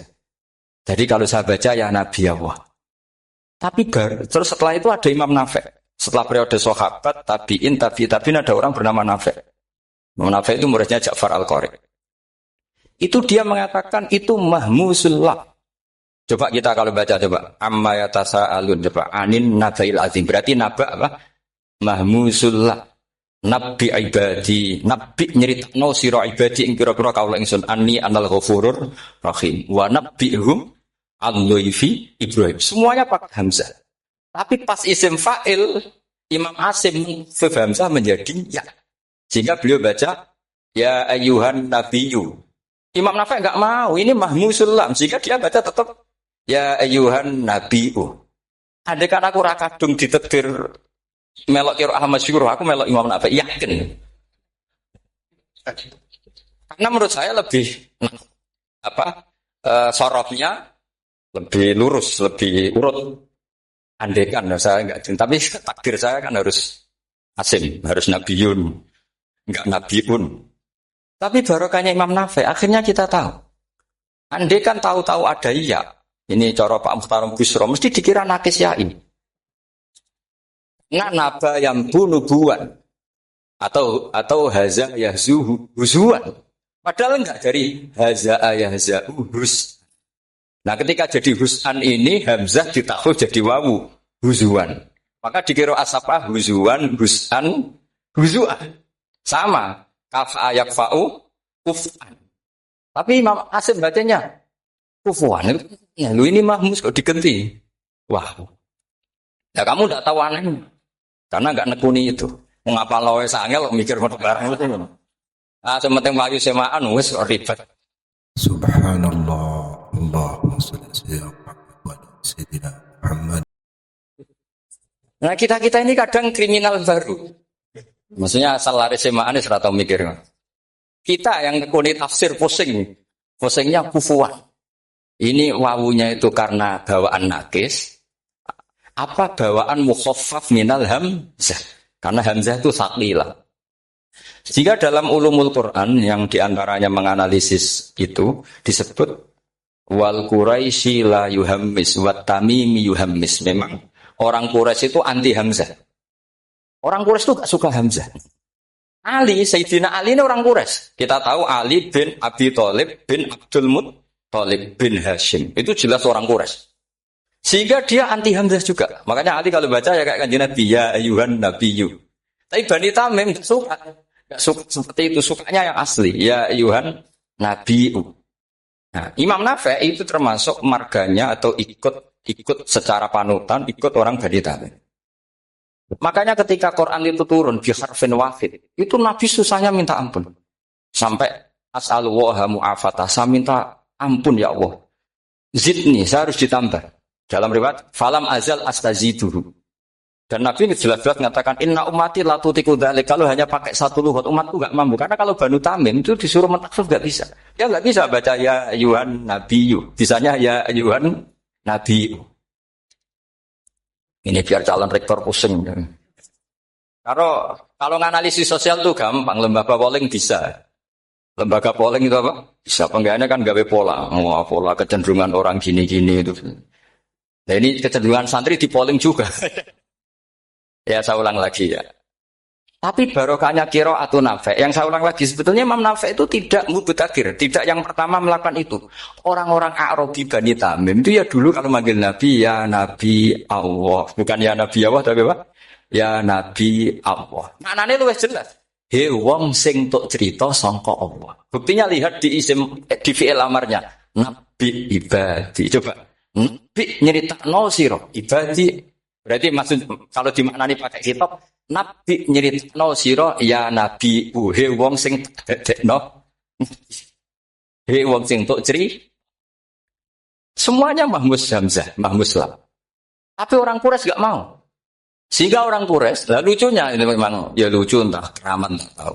Jadi kalau saya baca ya Nabi Allah. Tapi terus setelah itu ada Imam Nafi'. Setelah periode sahabat, tabi'in ada orang bernama Nafi'. Nafi' itu muridnya Ja'far Al-Qari. Itu dia mengatakan itu mahmusullah. Coba kita kalau baca coba amma yatasaalun coba anin nabail azim. Berarti naba apa? Mahmusullah. Nabi ibadi, nabi nyeritakno sira ibadi ing kira-kira kaula ingsun anni anal ghafurur rahim. Wa nabbihum al-dhaifi Ibrahim. Semuanya pakai hamzah. Tapi pas isim fa'il Imam Asim Hamzah menjadi ya. Sehingga beliau baca ya ayyuhan nabiyyu. Imam Nafi' enggak mau, ini mahmusul lam. Sehingga dia baca tetap ya ayyuhan nabiyyu. Andai kan aku ra kadung ditetir melok qiraah masyhur, aku melok Imam Nafi' yakin. Karena menurut saya lebih sorofnya lebih lurus, lebih urut. Andaikan saya enggak, tapi takdir saya kan harus Asim, harus Nabiyun, enggak Nabiun. Tapi barokahnya Imam Nafi' akhirnya kita tahu. Andaikan tahu-tahu ada iya, ini cara Pak Mukhtaram Busro, mesti dikira nakis ya ini. Naba yang bunubuan atau haza yahzu huzuan. Padahal enggak dari haza yahza hus. Nah ketika jadi hus'an ini hamzah ditakhuf jadi wawu huzuan. Maka dikira asapah huzuan hus'an huzuan. Sama kafa yakfa'u kuf'an. Tapi Imam Asim bacanya kufuan. Ya, lu ini mahmus kok diganti. Wah. Ya kamu enggak tahu aneh. Karena enggak nekuni itu. Mengapa lawe sangel mikir barang itu. Ah sementing mlayu semaan wis ribet. Subhanallah. Allahumma shalli ala sayyidina Muhammad. Nah kita ini kadang kriminal baru. Maksudnya asal lari semaan ora tau mikir. Kita yang nekuni tafsir pusingnya kufuan. Ini wawunya itu karena bawaan nakis. Apa bawaan mukhaffaf minal hamzah? Karena hamzah itu saqilah. Jika dalam ulumul Quran yang diantaranya menganalisis itu disebut wal Quraisy la yuhammis wat tamimi yuhammis. Memang orang Quraisy itu anti hamzah. Orang Quraisy itu gak suka hamzah. Ali, Sayyidina Ali ini orang Quraisy. Kita tahu Ali bin Abi Thalib bin Abdul Muttalib bin Hashim. Itu jelas orang Quraisy. Sehingga dia anti hamzah juga. Makanya Ali kalau baca ya kayak kanjeng Nabi ya ayyuhan nabiyyu. Tapi Bani Tamim gak suka. Gak suka seperti itu, sukanya yang asli. Ya ayyuhan nabiyyu. Nah, Imam Nafi' itu termasuk marganya atau ikut secara panutan, ikut orang Bani Tamim. Makanya ketika Quran itu turun bi harfin wahid, itu Nabi susahnya minta ampun. Sampai as'alullaha mu'afatah, saya minta ampun ya Allah. Zidni, saya harus ditambah. Dalam riwayat falam azal astaziduhu. Dan Nabi jelas-jelas mengatakan inna ummati la tutiku dzalik. Kalau hanya pakai satu lughat umatku enggak mampu. Karena kalau Banu Tamim itu disuruh mentakhfif enggak bisa. Dia enggak bisa baca ya ayyuhan nabiyyu. Bisanya ya ayyuhan nabiyyu. Ini biar calon rektor pusing. Kalau nganalisis sosial tuh gampang, lembaga polling bisa. Lembaga polling itu apa? Bisa. Penggawaannya kan gawe pola. Pola kecenderungan orang gini-gini itu. Nah ini kecenderungan santri di polling juga. Ya saya ulang lagi ya. Tapi barokahnya qiraatu Nafi'. Yang saya ulang lagi sebetulnya Imam Nafi' itu tidak mubtagir, tidak yang pertama melakukan itu. Orang-orang Arabi Bani Tamim itu ya dulu kalau manggil Nabi ya Nabi Allah, bukan ya Nabi Allah tapi apa? Ya Nabi Allah. Maknanya luwih jelas. He wong sing tok cerita sangka Allah. Buktinya lihat di isim di fi'il amarnya. Nabi ibadi. Coba. Nabi nyeritakno sira ibadi. Berarti maksud kalau dimaknani pakai kitab Nabi nyeritakno sira ya Nabi he wong sing dadekno. He wong sing tok ceri. Semuanya mahmus hamzah, mahmus lam. Tapi orang Quraisy enggak mau. Sehingga orang Quraisy, lah lucunya ini memang ya lucu entah keramat enggak tahu.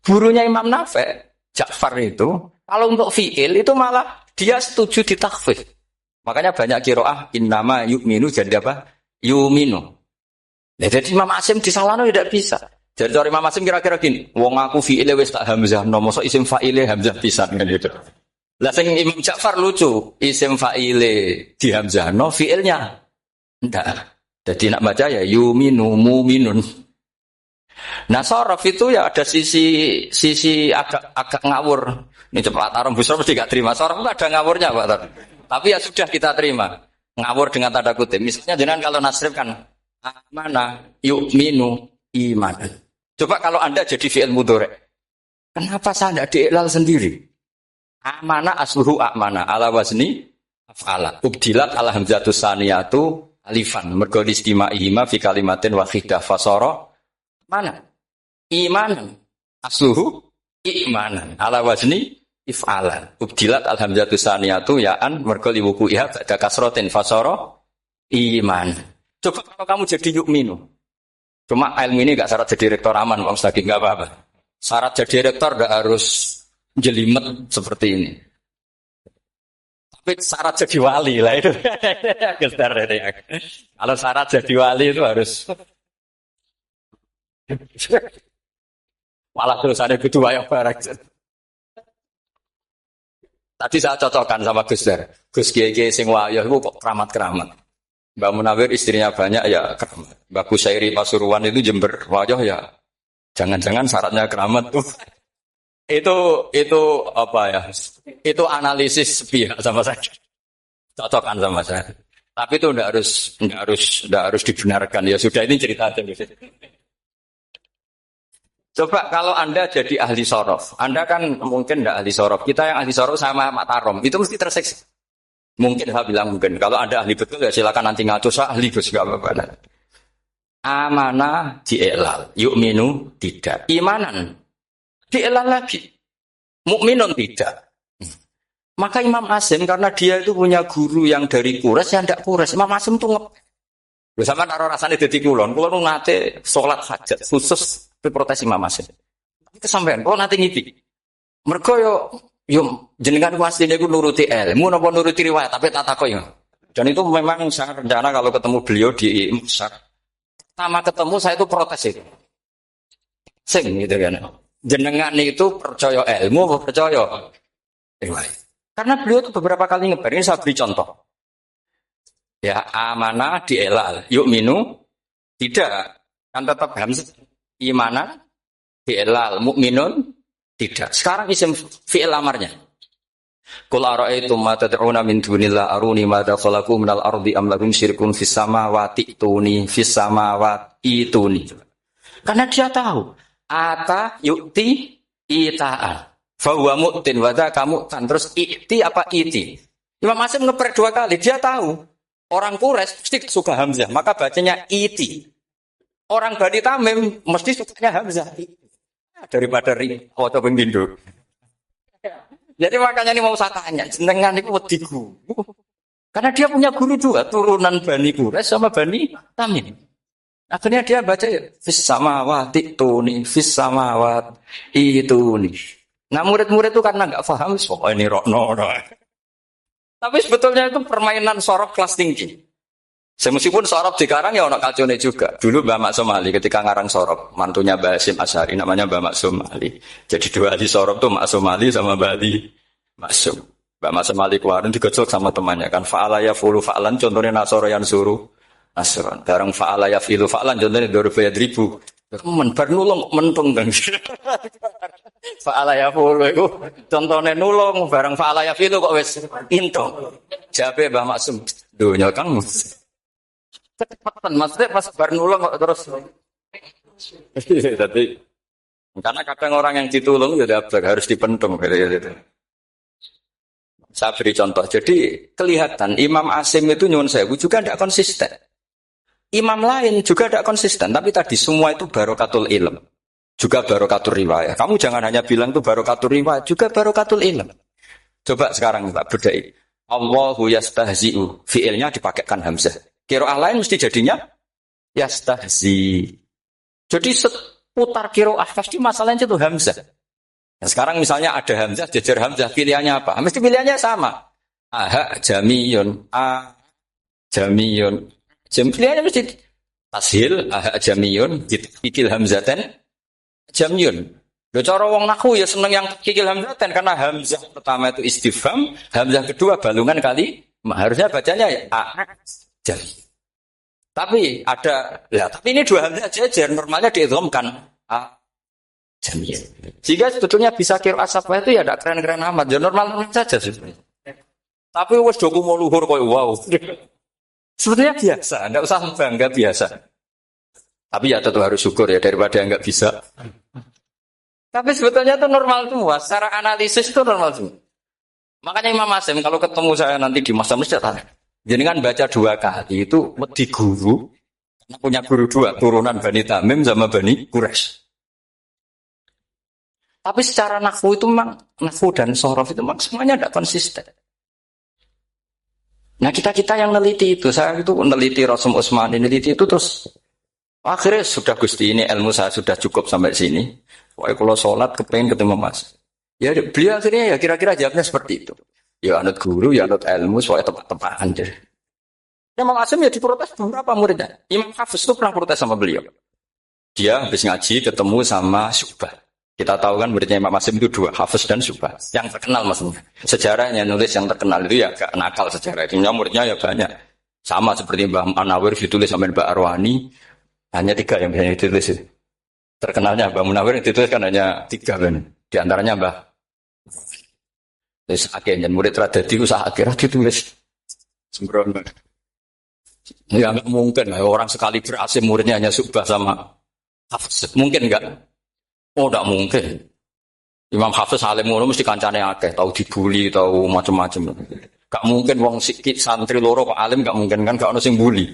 Gurunya Imam Nafi', Ja'far itu, kalau untuk fi'il itu malah dia setuju ditakhfif. Makanya banyak qiraah innama yu'minu jadi apa? Yuminu. Nah, jadi Imam Asim disalahno tidak bisa. Jadi dari Imam Asim kira-kira gini, wong aku fi'ile wis tak hamzah, mosok isim fa'ile hamzah pisan kan gitu. Lah sing Imam Ja'far lucu, isim fa'ile di hamzah, no fi'ilnya enggak. Jadi nak baca ya yuminu muminun. Nah sorof itu ya ada sisi agak ngawur. Ini cepat Tarom Busro mesti gak terima. Sorof itu ada ngawurnya Pak Tar. Tapi ya sudah kita terima. Ngawur dengan tanda kutip. Misalnya jangan kalau nasrif kan amana yu'minu iman. Coba kalau Anda jadi fi'il mudhari'. Kenapa saya tidak diiklal sendiri? Amana asluhu amana ala wazni af'ala. Ubdilat ala hamzatus saniyatu alifan. Mergo istima'ihima fi kalimatin wahidah fasara mana? Imanan. Asluhu imanan. Ala wazni if'alan. Ubdilat alhamzatus saniyatu ya'an mergo liwuku'iha ba'da kasratin fasara iman. Coba kalau kamu jadi yu'minu. Cuma ilmu ini enggak syarat jadi rektor aman, Pak Ustaz, enggak apa-apa. Syarat jadi rektor enggak harus jelimet seperti ini. Tapi syarat jadi wali lah itu. Kalau syarat jadi wali itu harus malah tulisannya kedua yang barang. Tadi saya cocokkan sama Gus Dar. Gus Kiai sing wayah itu kok keramat-keramat. Mbak Munawir istrinya banyak ya keramat. Mbak Kusairi Pasuruan itu Jember wayah ya. Jangan-jangan syaratnya keramat tuh. Itu apa ya? Itu analisis sepihak sama saya. Cocokkan sama saya. Tapi itu enggak harus dibenarkan. Ya sudah ini cerita aja. Coba kalau Anda jadi ahli sorof, Anda kan mungkin tidak ahli sorof. Kita yang ahli sorof sama Mak Tarom, itu mesti terseksa. Mungkin saya bilang mungkin. Kalau Anda ahli betul ya silakan nanti ngaco saya ahli Gus enggak apa-apa. Amanah dielal, yu'minu tidak. Imanan dielal lagi. Mukminun tidak. Maka Imam Asim karena dia itu punya guru yang dari Quraisy yang tidak Quraisy. Imam Asim tuh sama taruh rasanya dadi kulon nate sholat hajat khusus protes Imam Asim. Kesampean kalau nanti ngipi. Mergo yo jenengan wasine iku nuruti ilmu napa nuruti riwayat tapi tak takoki. Dan itu memang saya rencana kalau ketemu beliau di Musar. Pertama ketemu saya itu protes itu. Sing gitu kan. Jenengan itu percaya ilmu apa percaya riwayat? Karena beliau itu beberapa kali ngebar. Ini saya beri contoh. Ya amanah dielal, yu'minu tidak. Kan tetap hamzah. Imanan dielal, mukminun tidak. Sekarang isim fi'il amarnya. Qul ara'aytum ma tad'una min dunillah aruni madza khalaqu minal ardi am lahum syirkun fis samawati tuni fis samawati tuni. Karena dia tahu ata yu'ti ita'an. Fa huwa mu'tin wa dza kamu kan terus i'ti apa iti. Imam Asim ngeper dua kali, dia tahu orang Quraisy mesti suka hamzah, maka bacanya iti. Orang Bani Tamim mesti sukanya hamzah. Daripada ri atau pengindo. Jadi makanya ini mau saya tanya, jenengan itu wedigu. Karena dia punya guru juga, turunan Bani Quraisy sama Bani Tamim. Akhirnya dia baca fis samawati tuni, fis samawat ituni. Nah murid-murid itu karena nggak paham, pokoknya ini rokno. Tapi sebetulnya itu permainan sorof kelas tinggi. Meskipun sorof dikarang ya ono kacone juga. Dulu Mbak Maksum Ali ketika ngarang sorof, mantunya Mbak Hasim Asyari, namanya Mbak Maksum Ali. Jadi dua ahli sorof tuh Maksum Ali sama Mbak Ali Maksum. Mbak Maksum Ali keluarin digocok sama temannya kan. Fa'ala yafulu fa'lan, contohnya Nasoro yang suruh Nasron. Barang fa'ala yafilu fa'lan, contohnya Dorobaya Dribu. Bar nulung mentung kan. Fa'ala yafulu itu contohnya nulung. Barang fa'ala yafilu kok wis intung. Jabe Mbak Maksum. Dunya kan cepetan, maksudnya pas bar nulung kok terus. Jadi, karena kadang orang yang ditulung ya harus dipentung gitu. Saya beri contoh. Jadi kelihatan Imam Asim itu nyuwun sewu juga tidak konsisten. Imam lain juga tidak konsisten. Tapi tadi semua itu barokatul ilm. Juga barokatul riwayat. Kamu jangan hanya bilang itu barokatul riwayat. Juga barokatul ilm. Coba sekarang kita bedai. Allahu yastahzi'u. Fi'ilnya dipakaikan hamzah. Qiraah lain mesti jadinya yastahzi. Jadi seputar qiraah pasti masalahnya itu hamzah. Nah, sekarang misalnya ada hamzah, jejer hamzah, pilihannya apa? Mesti pilihannya sama. Aha jamiyun, a jamiyun. Pilihannya mesti tashil, aha jamiyun, kikil hamzatan, jamiyun. Lho cara wong nahwu ya seneng yang kikil hamzatan karena hamzah pertama itu istifham, hamzah kedua balungan kali, harusnya bacanya ya a jamiyun. Tapi ada, ya, tapi ini dua hamzah jajar, normalnya diidghamkan jamiyah. Jika sebetulnya bisa qiraat sabah itu ya tidak keren-keren amat, ya normal-normal saja sebenarnya. Tapi wes doku mau luhur koyo wow. Sebetulnya biasa, tidak usah bangga biasa. Tapi ya tetap harus syukur ya daripada yang nggak bisa. Tapi sebetulnya itu normal semua, secara analisis itu normal semua. Makanya Imam Asy'im kalau ketemu saya nanti di masa masjid tanya, jenengan baca 2 kali itu wedi guru, punya guru 2, turunan Bani Tamim sama Bani Quraisy. Tapi secara nahwu itu memang, nahwu dan shorof itu memang semuanya tidak konsisten. Nah kita yang neliti itu, saya itu neliti Rasul Utsmani, neliti itu terus akhirnya sudah Gusti ini ilmu saya sudah cukup sampai sini. Wah kalau sholat kepengen ketemu Mas. Ya beliau akhirnya ya kira-kira jawabnya seperti itu. Ya anut guru, ya anut ilmu, soalnya tepat-tepatan. Imam Asy'im ya diprotes beberapa muridnya. Imam Hafiz itu pernah protes sama beliau. Dia habis ngaji ketemu sama Syu'bah. Kita tahu kan muridnya Imam Asy'im itu 2, Hafiz dan Syu'bah. Yang terkenal maksudnya. Sejarahnya nulis yang terkenal itu ya gak nakal sejarah. Itu muridnya ya banyak. Sama seperti Mbah Munawir ditulis sama Mbah Arwani. Hanya 3 yang biasanya ditulis. Terkenalnya Mbah Munawir ditulis kan hanya 3 kan. Di antaranya Mbah. Terus akhirnya murid radadi usaha akhirnya ditulis. Sembrono. Ya nggak mungkin lah orang sekali berhasil muridnya hanya Syu'bah sama Hafiz. Mungkin enggak? Oh enggak mungkin. Imam Hafiz alim ngono mesti kancane akeh, tahu dibuli, tahu macam-macam. Enggak mungkin wong sikit santri loro kok alim enggak mungkin kan, enggak ono sing bully.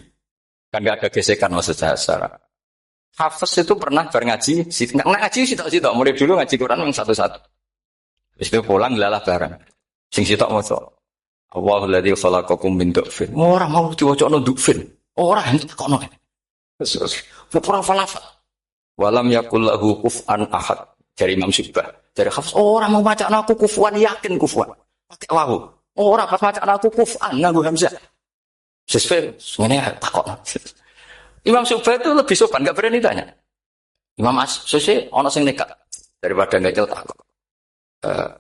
Kan enggak ada gesekan maksud saya secara. Hafiz itu pernah ngaji, ngaji sitok-sitok, mulai dulu ngaji Quran yang satu-satu. Habis itu pulang lalah bareng. Sing sitok maca. Allahul ladzi khalaqakum min du'fin. Ora mau diwacana du'fin. Ora entekno. Terus ora falafat. Walam yakul lahu kuf'an ahad. Dari Imam Syu'bah. Dari Hafiz, orang mau bacaan aku kufuan, yakin kufuan. Pakai wawu. Orang pas bacaan aku kuf'an, nganggu hamzah. Sesuai, sebenarnya takut. Imam Syu'bah itu lebih sopan, gak berani tanya. Imam Asy'im, ono sing nekat. Daripada gak jauh takut.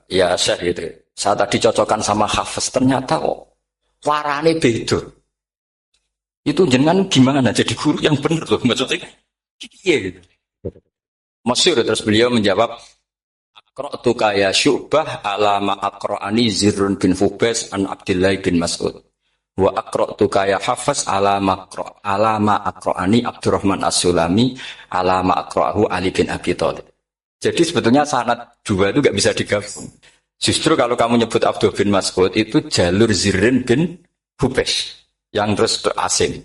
Ya Syekh gitu. Saya tadi cocokkan sama Hafiz, ternyata kok warane beda. Itu jenengan gimana jadi guru yang benar loh, maksudnya. Iya gitu. Masyhur terus beliau menjawab Aqra'tu ya Syu'bah ala ma aqra'ani Zirrun bin Fubais an Abdullah bin Mas'ud wa aqra'tu ya Hafiz ala ma aqra'ani Abdurrahman As-Sulami ala ma aqra'ahu Ali bin Abi Thalib. Jadi sebetulnya sanad 2 itu enggak bisa digabung. Justru kalau kamu nyebut Abdullah bin Mas'ud itu jalur Zirrun bin Fubais yang terus asing.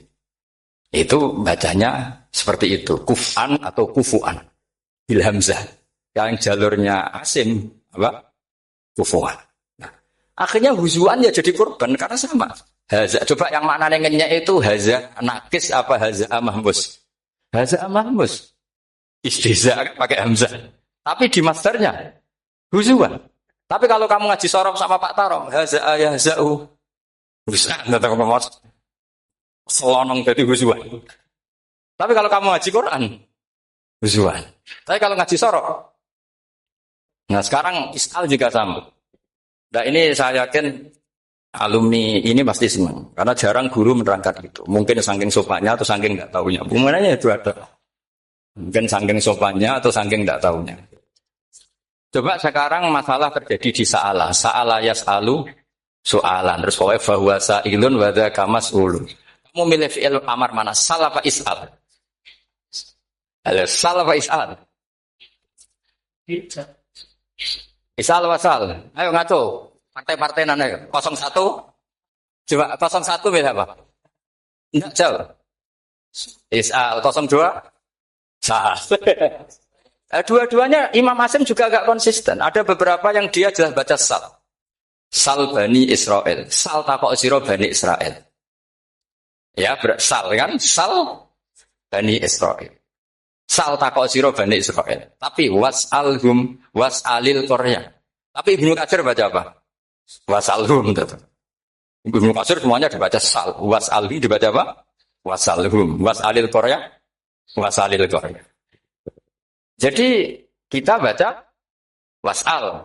Itu bacanya seperti itu, kuf'an atau kufu'an. Bil hamzah. Yang jalurnya asim apa? Kufu'an. Nah, akhirnya huzuan ya jadi korban karena sama. Haza. Coba yang maknanya ngenyek itu haza nakis apa haza mahmus? Haza mahmus. Istiza pakai hamzah. Tapi di masternya huzuan. Tapi kalau kamu ngaji sorok sama Pak Tarong, haza ayahza'u. Bisa enggak ngomong selonong jadi huzuan. Tapi kalau kamu ngaji Quran, huzuan. Tapi kalau ngaji sorok, nah sekarang istal juga sama. Nah ini saya yakin alumni ini pasti senang. Karena jarang guru menerangkan itu. Mungkin saking sopannya atau saking nggak tahunya. Bagaimana itu ada. Mungkin saking sopannya atau saking nggak tahunya. Coba sekarang masalah terjadi di Sa'ala. Sa'ala yas'alu soalan. Terus pokoknya bahwa sa'ilun wada kamas'ulu. Kamu milih fi'il amar mana? Sal apa is'al? Sal apa is'al? Is'al apa sal? Ayo ngaco. Partai-partai nana 01. Coba 01 milih apa? Enggak jauh. Is'al 02. Sal. Dua-duanya Imam Asy'im juga agak konsisten. Ada beberapa yang dia jelas baca sal. Sal Bani Israel. Sal takok sira Bani Israel. Ya, sal kan? Sal Bani Israel. Sal takok sira Bani Israel. Tapi was'alhum was'alil Korea. Tapi Ibnu Katsir baca apa? Was'alhum. Ibnu Katsir semuanya dibaca sal. Was'alhum dibaca apa? Was'alhum. Was'alil Korea. Was'alil Korea. Jadi kita baca was'al.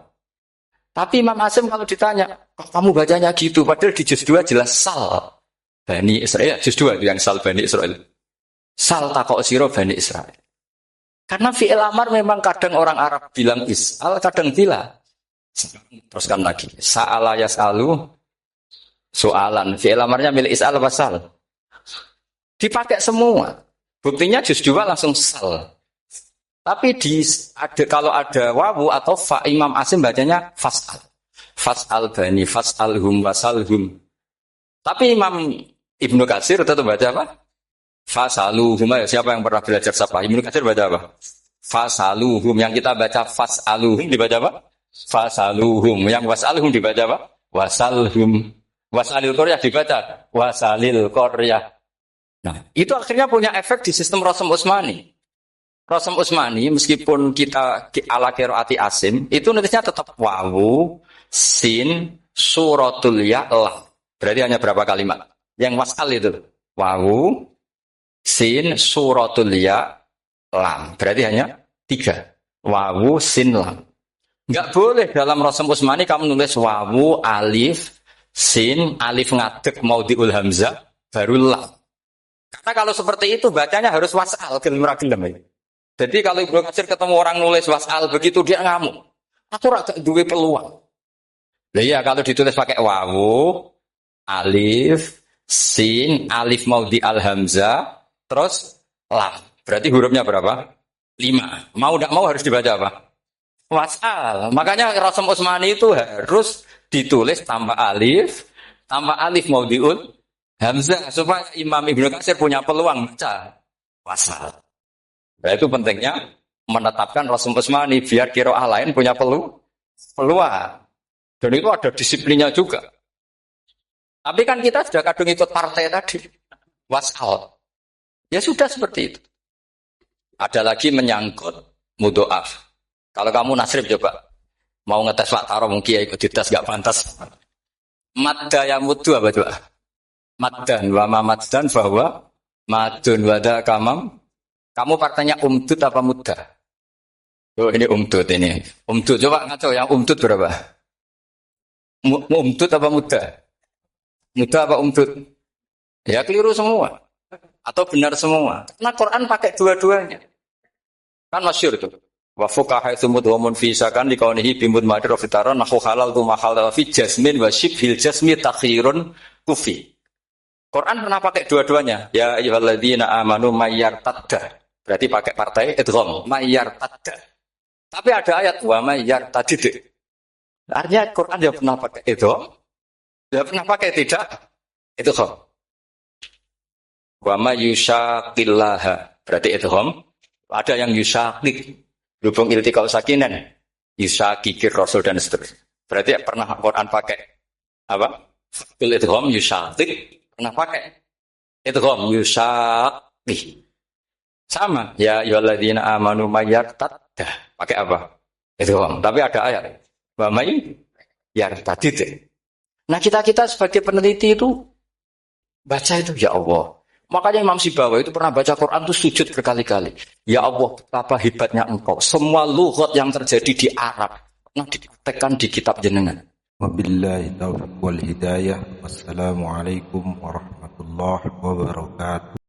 Tapi Imam Asy'im kalau ditanya, kok kamu bacanya gitu? Padahal di juz 2 jelas sal. Bani Israel, juz 2 itu yang sal Bani Israel. Sal takok sira Bani Israel. Karena fi'il amar memang kadang orang Arab bilang is'al, kadang bila. Teruskan lagi. Sa'ala yas'alu soalan. Fi'il amarnya milik is'al apa sal? Dipakai semua. Buktinya juz 2 langsung sal. Tapi kalau ada wawu atau fa, Imam Asim bacanya fas'al. Fas'al bani, fas'alhum, wasalhum. Tapi Imam Ibnu Katsir tetap baca apa? Fasaluhum. Siapa yang pernah belajar sapa? Ibnu Katsir baca apa? Fasaluhum. Yang kita baca fasaluhum dibaca apa? Fasaluhum. Yang wasalhum dibaca apa? Wasalhum. Wasalil Qaryah dibaca wasalil Qaryah. Nah, itu akhirnya punya efek di sistem Rasm Utsmani. Rasm Utsmani meskipun kita ala qiraati Asim, itu nulisnya tetap wawu, sin, suratul ya, lam. Berarti hanya berapa kalimat? Yang wasal itu wawu, sin, suratul ya, lam. Berarti hanya 3. Wawu, sin, lam. Enggak boleh dalam Rasm Utsmani kamu nulis wawu, alif, sin, alif ngadeg mau diul hamzah, baru lam. Karena kalau seperti itu bacanya harus wasal, gelem-gelem. Jadi kalau Ibnu Katsir ketemu orang nulis wasal begitu dia ngamuk. Aku agak duwe peluang. Lah iya kalau ditulis pakai wawu, alif, sin, alif maudhi al hamzah, terus lam. Berarti hurufnya berapa? 5. Mau tidak mau harus dibaca apa? Wasal. Makanya Rasm Utsmani itu harus ditulis tanpa alif maudhiul hamzah supaya Imam Ibnu Katsir punya peluang baca wasal. Nah, itu pentingnya menetapkan Rasm Utsmani biar qiraah lain punya peluang. Dan itu ada disiplinnya juga. Tapi kan kita sudah kadung ikut partai tadi. Wasal. Ya sudah seperti itu. Ada lagi menyangkut mudhoaf. Kalau kamu nasrib coba. Mau ngetes Pak Taro mungkin ikut dites gak pantas. Madda ya mudhu apa coba? Maddan wa ma maddan bahwa madun wada kamam. Kamu partainya umdud apa mudah? Oh ini umdud ini. Umdud coba ngaco yang umdud berapa? Umdud apa mudah? Mudah apa umdud? Ya keliru semua. Atau benar semua. Karena Quran pakai dua-duanya. Kan masyhur itu. Wa fuqaha tsumud wa munfisakan li kaunihi bimud madir fitaran nahu halal tu mahal fi jasmin wa shibhil jasmi takhirun kufi. Quran pernah pakai dua-duanya. Ya ayyuhalladzina amanu mayyartadda. Berarti pakai partai idgham, mayyartadda. Tapi ada ayat wa mayyartadid. Artinya Quran dia pernah pakai idgham, dia pernah pakai tidak idgham. Wa mayyushaqillaha. Berarti idgham. Ada yang yushaqik. Hubung iltiqau sakinan. Yushaqikir rasul dan seterusnya. Berarti pernah Quran pakai apa? Fil idgham yushaqik. Pernah pakai idgham yushaqik. Sama, ya ayyuhalladzina amanu mayyartadda. Pakai apa? Idgham. Tapi ada ayat. Wa mayyartadid. Nah, kita sebagai peneliti itu baca itu ya Allah. Makanya Imam Sibawi itu pernah baca Quran itu sujud berkali-kali. Ya Allah, betapa hebatnya Engkau. Semua lughat yang terjadi di Arab pernah dipraktekkan di kitab jenengan. Wabillahi taufiq wal hidayah. Wassalamualaikum warahmatullahi wabarakatuh.